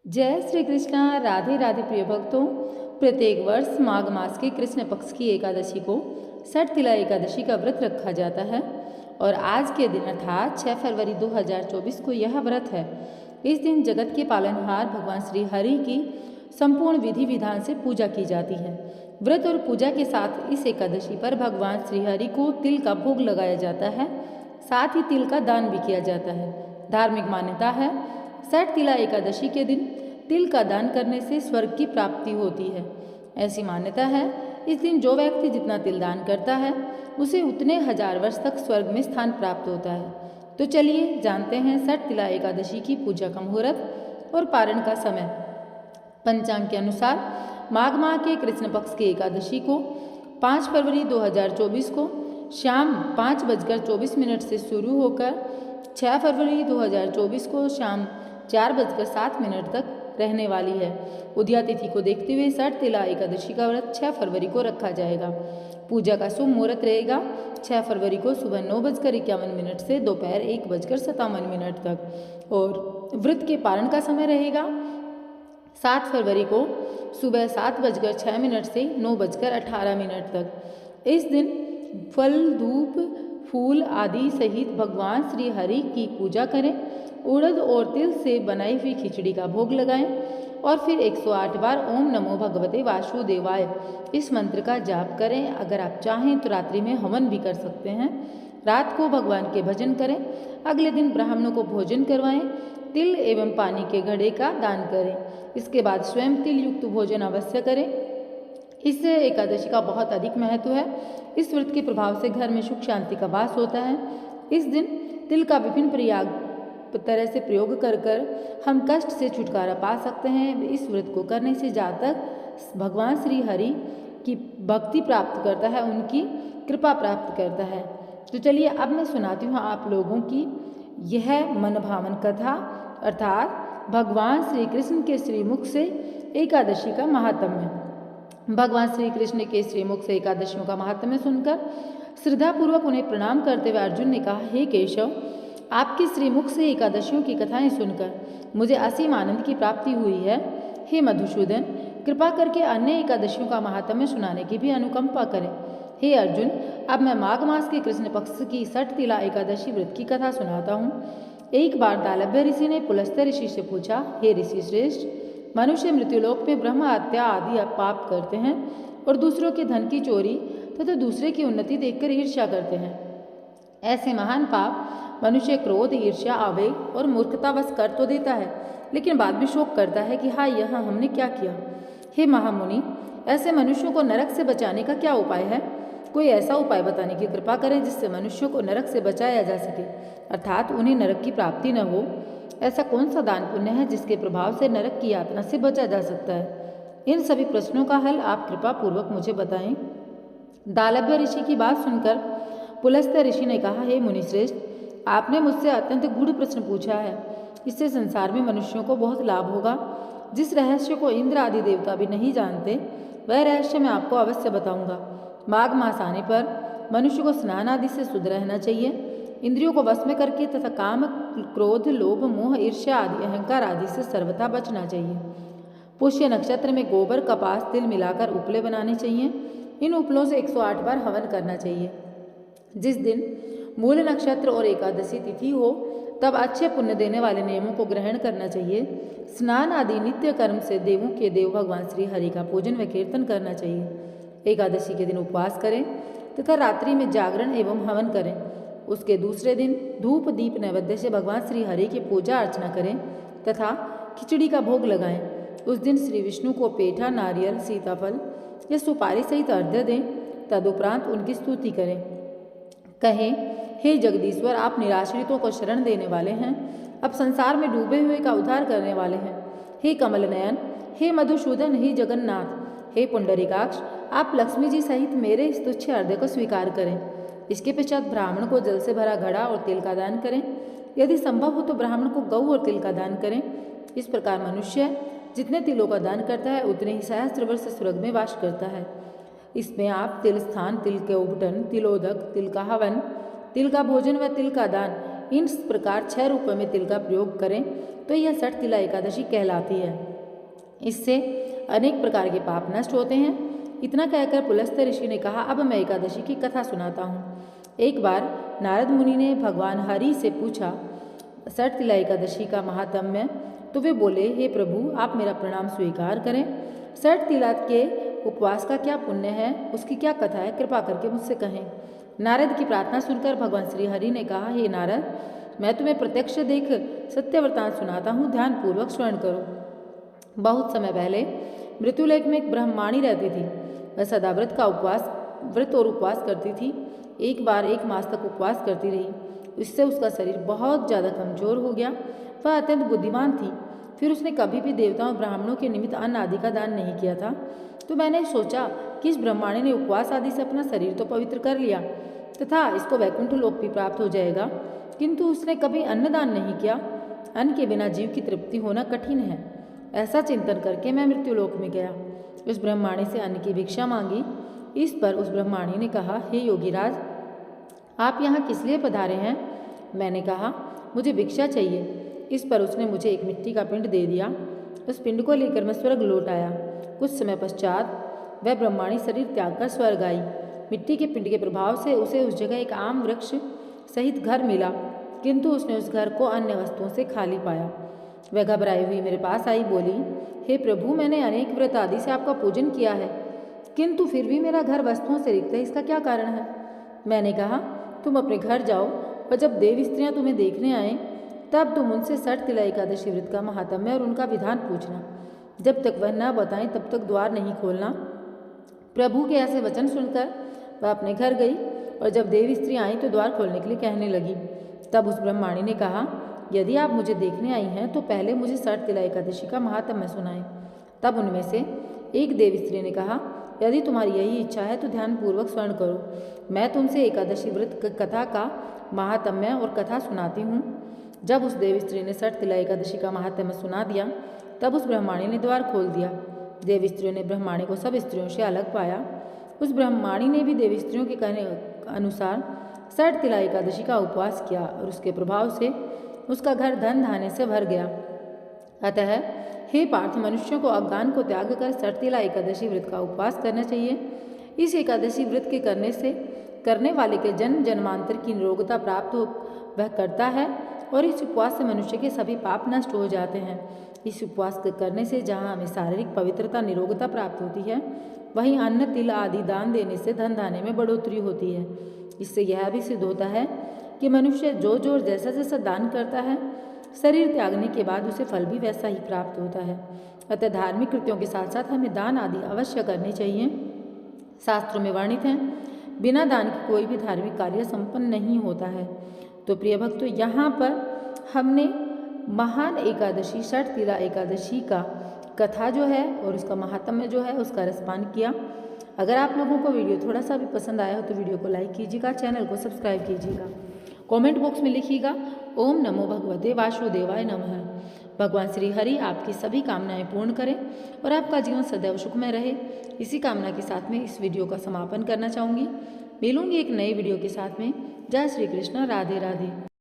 जय श्री कृष्णा। राधे राधे प्रिय भक्तों। प्रत्येक वर्ष माघ मास के कृष्ण पक्ष की एकादशी को सठ तिला एकादशी का व्रत रखा जाता है और आज के दिन अर्थात 6 फरवरी 2024 को यह व्रत है। इस दिन जगत के पालनहार भगवान श्री हरि की संपूर्ण विधि विधान से पूजा की जाती है। व्रत और पूजा के साथ इस एकादशी पर भगवान श्री हरि को तिल का भोग लगाया जाता है, साथ ही तिल का दान भी किया जाता है। धार्मिक मान्यता है सठ तिला एकादशी के दिन तिल का दान करने से स्वर्ग की प्राप्ति होती है। ऐसी मान्यता है इस दिन जो व्यक्ति जितना तिल दान करता है उसे उतने हजार वर्ष तक स्वर्ग में स्थान प्राप्त होता है। तो चलिए जानते हैं सठ तिला एकादशी की पूजा का मुहूर्त और पारण का समय। पंचांग के अनुसार माघ माह के कृष्ण पक्ष की एकादशी को 5 फरवरी 2024 को शाम 5:24 से शुरू होकर 6 फरवरी 2024 को शाम 4:07 तक रहने वाली है। उदया तिथि को देखते हुए सठ तिला एकादशी का व्रत 6 फरवरी को रखा जाएगा। पूजा का शुभ मुहूर्त रहेगा 6 फरवरी को सुबह 9:51 से दोपहर 1:57 तक और व्रत के पारण का समय रहेगा 7 फरवरी को सुबह 7:06 से 9:18 तक। इस दिन फल, धूप, फूल आदि सहित भगवान श्री हरि की पूजा करें। उड़द और तिल से बनाई हुई खिचड़ी का भोग लगाएं और फिर 108 बार ओम नमो भगवते वासुदेवाय इस मंत्र का जाप करें। अगर आप चाहें तो रात्रि में हवन भी कर सकते हैं। रात को भगवान के भजन करें। अगले दिन ब्राह्मणों को भोजन करवाएं। तिल एवं पानी के घड़े का दान करें। इसके बाद स्वयं तिल युक्त भोजन अवश्य करें। इससे एकादशी का बहुत अधिक महत्व है। इस व्रत के प्रभाव से घर में सुख शांति का वास होता है। इस दिन तिल का विभिन्न तरह से प्रयोग कर हम कष्ट से छुटकारा पा सकते हैं। इस व्रत को करने से जातक भगवान श्री हरि की भक्ति प्राप्त करता है, उनकी कृपा प्राप्त करता है। तो चलिए अब मैं सुनाती हूँ आप लोगों की यह मनभावन कथा अर्थात भगवान श्री कृष्ण के श्रीमुख से एकादशी का महात्म्य। भगवान श्री कृष्ण के श्रीमुख से एकादशियों का महात्म्य सुनकर श्रद्धापूर्वक उन्हें प्रणाम करते हुए अर्जुन ने कहा, हे केशव, आपके श्रीमुख से एकादशियों की कथाएं सुनकर मुझे असीम आनंद की प्राप्ति हुई है। हे मधुसूदन, कृपा करके अन्य एकादशियों का महात्म्य सुनाने की भी अनुकंपा करें। हे अर्जुन, अब मैं माघ मास के कृष्ण पक्ष की सठ तिला एकादशी व्रत की कथा सुनाता हूँ। एक बार दालभ्य ऋषि ने पुलस्त्य ऋषि से पूछा, हे ऋषि श्रेष्ठ, मनुष्य मृत्युलोक में ब्रह्म हत्या आदि पाप करते हैं और दूसरों के धन की चोरी तथा दूसरे की उन्नति देखकर ईर्ष्या करते हैं। ऐसे महान पाप मनुष्य क्रोध, ईर्ष्या, आवेग और मूर्खतावश कर तो देता है, लेकिन बाद में शोक करता है कि हाँ, यह हमने क्या किया। हे महामुनि, ऐसे मनुष्यों को नरक से बचाने का क्या उपाय है? कोई ऐसा उपाय बताने की कृपा करें जिससे मनुष्यों को नरक से बचाया जा सके, अर्थात उन्हें नरक की प्राप्ति न हो। ऐसा कौन सा दान पुण्य है जिसके प्रभाव से नरक की यातना से बचा जा सकता है? इन सभी प्रश्नों का हल आप कृपा पूर्वक मुझे बताएं। दालभ्य ऋषि की बात सुनकर पुलस्त्य ऋषि ने कहा, हे मुनिश्रेष्ठ, आपने मुझसे अत्यंत गूढ़ प्रश्न पूछा है। इससे संसार में मनुष्यों को बहुत लाभ होगा। जिस रहस्य को इंद्र आदि देवता भी नहीं जानते, वह रहस्य मैं आपको अवश्य बताऊंगा। माघ मास आने पर मनुष्य को स्नान आदि से शुद्ध रहना चाहिए। इंद्रियों को वश में करके तथा काम, क्रोध, लोभ, मोह, ईर्ष्या आदि अहंकार आदि से सर्वथा बचना चाहिए। पुष्य नक्षत्र में गोबर, कपास, तिल मिलाकर उपले बनाने चाहिए। इन उपलों से 108 बार हवन करना चाहिए। जिस दिन मूल नक्षत्र और एकादशी तिथि हो तब अच्छे पुण्य देने वाले नियमों को ग्रहण करना चाहिए। स्नान आदि नित्य कर्म से देवों के देव भगवान श्री हरि का पूजन व कीर्तन करना चाहिए। एकादशी के दिन उपवास करें तथा रात्रि में जागरण एवं हवन करें। उसके दूसरे दिन धूप दीप नैवेद्य से भगवान श्री हरि की पूजा अर्चना करें तथा खिचड़ी का भोग लगाएं। उस दिन श्री विष्णु को पेठा, नारियल, सीताफल या सुपारी सहित अर्घ्य दें। तदुपरांत उनकी स्तुति करें। कहें, हे जगदीश्वर, आप निराश्रितों को शरण देने वाले हैं, अब संसार में डूबे हुए का उद्धार करने वाले हैं। हे कमल नयन, हे मधुसूदन, हे जगन्नाथ, हे पुंडरीकाक्ष, आप लक्ष्मी जी सहित मेरे इस तुच्छ अर्घ्य को स्वीकार करें। इसके पश्चात ब्राह्मण को जल से भरा घड़ा और तिल का दान करें। यदि संभव हो तो ब्राह्मण को गौ और तिल का दान करें। इस प्रकार मनुष्य जितने तिलों का दान करता है उतने ही सहस्त्र वर्ष स्वर्ग में वास करता है। इसमें आप तिल स्थान, तिल के उबटन, तिलोदक, तिल का हवन, तिल का भोजन व तिल का दान, इन प्रकार 6 रूपों में तिल का प्रयोग करें तो यह सठ तिला एकादशी कहलाती है। इससे अनेक प्रकार के पाप नष्ट होते हैं। इतना कहकर पुलस्त्य ऋषि ने कहा, अब मैं एकादशी की कथा सुनाता हूँ। एक बार नारद मुनि ने भगवान हरि से पूछा सठ तिला एकादशी का महात्म्य, तो वे बोले, हे प्रभु, आप मेरा प्रणाम स्वीकार करें। सठ तिला के उपवास का क्या पुण्य है, उसकी क्या कथा है, कृपा करके मुझसे कहें। नारद की प्रार्थना सुनकर भगवान श्री हरि ने कहा, हे नारद, मैं तुम्हें प्रत्यक्ष देख सत्य वृत्तांत सुनाता हूँ, ध्यान पूर्वक श्रवण करो। बहुत समय पहले मृत्युलोक में एक ब्रह्माणी रहती थी। वह सदा व्रत और उपवास करती थी। एक बार 1 मास तक उपवास करती रही। इससे उसका शरीर बहुत ज़्यादा कमजोर हो गया। वह अत्यंत बुद्धिमान थी। फिर उसने कभी भी देवताओं और ब्राह्मणों के निमित्त अन्न आदि का दान नहीं किया था। तो मैंने सोचा कि इस ब्रह्माणी ने उपवास आदि से अपना शरीर तो पवित्र कर लिया तथा इसको वैकुंठ लोक भी प्राप्त हो जाएगा, किंतु उसने कभी अन्नदान नहीं किया। अन्न के बिना जीव की तृप्ति होना कठिन है। ऐसा चिंतन करके मैं मृत्युलोक में गया। उस ब्रह्माणी से अन्न की भिक्षा मांगी। इस पर उस ब्रह्माणी ने कहा, हे योगीराज, आप यहाँ किस लिए पधारे हैं? मैंने कहा, मुझे भिक्षा चाहिए। इस पर उसने मुझे एक मिट्टी का पिंड दे दिया। उस पिंड को लेकर मैं स्वर्ग लौट आया। कुछ समय पश्चात वह ब्रह्माणी शरीर त्याग कर स्वर्ग आई। मिट्टी के पिंड के प्रभाव से उसे उस जगह एक आम वृक्ष सहित घर मिला, किंतु उसने उस घर को अन्य वस्तुओं से खाली पाया। वह घबराई हुई मेरे पास आई, बोली, हे प्रभु, मैंने अनेक व्रत आदि से आपका पूजन किया है, किंतु फिर भी मेरा घर वस्तुओं से रिक्त है, इसका क्या कारण है? मैंने कहा, तुम अपने घर जाओ और जब देव स्त्रियाँ तुम्हें देखने आए तब तुम उनसे सठ तिला एकादशी व्रत का महात्म्य और उनका विधान पूछना। जब तक वह न बताएं तब तक द्वार नहीं खोलना। प्रभु के ऐसे वचन सुनकर वह अपने घर गई और जब देव स्त्री आई तो द्वार खोलने के लिए कहने लगी। तब उस ब्रह्माणी ने कहा, यदि आप मुझे देखने आई हैं तो पहले मुझे सठ तिला एकादशी का महात्म्य सुनाएं। तब उनमें से एक देव स्त्री ने कहा, यदि तुम्हारी यही इच्छा है तो ध्यानपूर्वक स्मरण करो। मैं तुमसे एकादशी व्रत कथा का महात्म्य और कथा सुनाती हूँ। जब उस देव स्त्री ने सठ तिला एकादशी का महात्म्य सुना दिया तब उस ब्रह्माणी ने द्वार खोल दिया। देव स्त्रियों ने ब्रह्माणी को सब स्त्रियों से अलग पाया। उस ब्रह्माणी ने भी देव स्त्रियों के कहने अनुसार सठ तिला एकादशी का उपवास किया और उसके प्रभाव से उसका घर धन धान्य से भर गया। अतः हे पार्थ, मनुष्यों को अज्ञान को त्याग कर सठ तिला एकादशी व्रत का उपवास करना चाहिए। इस एकादशी व्रत के करने वाले के जन्म जन्मांतर की निरोगता प्राप्त हो वह करता है और इस उपवास से मनुष्य के सभी पाप नष्ट हो जाते हैं। इस उपवास के करने से जहाँ हमें शारीरिक पवित्रता निरोगता प्राप्त होती है, वहीं अन्न तिल आदि दान देने से धन धान्य में बढ़ोतरी होती है। इससे यह भी सिद्ध होता है कि मनुष्य जो जैसा जैसा दान करता है, शरीर त्यागने के बाद उसे फल भी वैसा ही प्राप्त होता है। अतः धार्मिक कृत्यों के साथ साथ हमें दान आदि अवश्य करने चाहिए। शास्त्रों में वर्णित है, बिना दान के कोई भी धार्मिक कार्य संपन्न नहीं होता है। तो प्रिय भक्तों, यहाँ पर हमने महान एकादशी सठ तिला एकादशी का कथा जो है और उसका महात्म्य जो है उसका रसपान किया। अगर आप लोगों को वीडियो थोड़ा सा भी पसंद आया हो तो वीडियो को लाइक कीजिएगा, चैनल को सब्सक्राइब कीजिएगा। कमेंट बॉक्स में लिखिएगा, ओम नमो भगवते वासुदेवाय नमः। भगवान श्री हरि आपकी सभी कामनाएं पूर्ण करें और आपका जीवन सदैव सुखमय रहे। इसी कामना के साथ में इस वीडियो का समापन करना चाहूँगी। मिलूंगी एक नई वीडियो के साथ में। जय श्री कृष्ण, राधे राधे।